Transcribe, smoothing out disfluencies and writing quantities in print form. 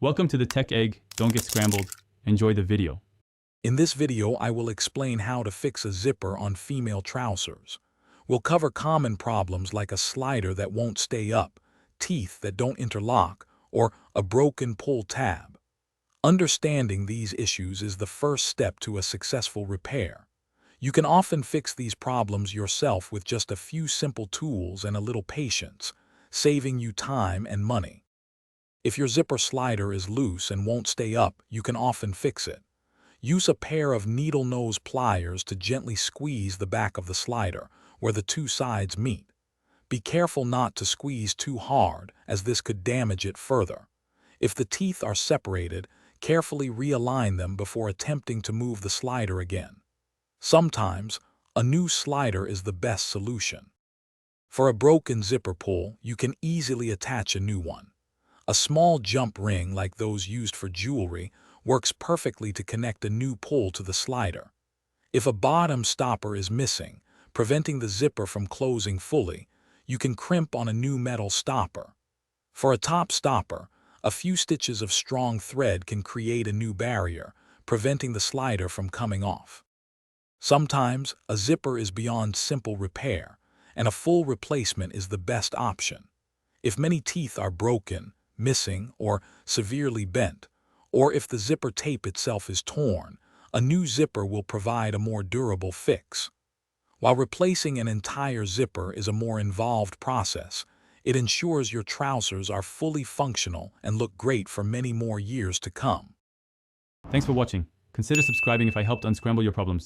Welcome to the Tech Egg. Don't get scrambled. Enjoy the video. In this video, I will explain how to fix a zipper on female trousers. We'll cover common problems like a slider that won't stay up, teeth that don't interlock, or a broken pull tab. Understanding these issues is the first step to a successful repair. You can often fix these problems yourself with just a few simple tools and a little patience, saving you time and money. If your zipper slider is loose and won't stay up, you can often fix it. Use a pair of needle nose pliers to gently squeeze the back of the slider where the two sides meet. Be careful not to squeeze too hard, as this could damage it further. If the teeth are separated, carefully realign them before attempting to move the slider again. Sometimes, a new slider is the best solution. For a broken zipper pull, you can easily attach a new one. A small jump ring like those used for jewelry works perfectly to connect a new pull to the slider. If a bottom stopper is missing, preventing the zipper from closing fully, you can crimp on a new metal stopper. For a top stopper, a few stitches of strong thread can create a new barrier, preventing the slider from coming off. Sometimes, a zipper is beyond simple repair, and a full replacement is the best option. If many teeth are broken, missing, or severely bent, or if the zipper tape itself is torn, a new zipper will provide a more durable fix. While replacing an entire zipper is a more involved process, it ensures your trousers are fully functional and look great for many more years to come. Thanks for watching. Consider subscribing if I helped unscramble your problems.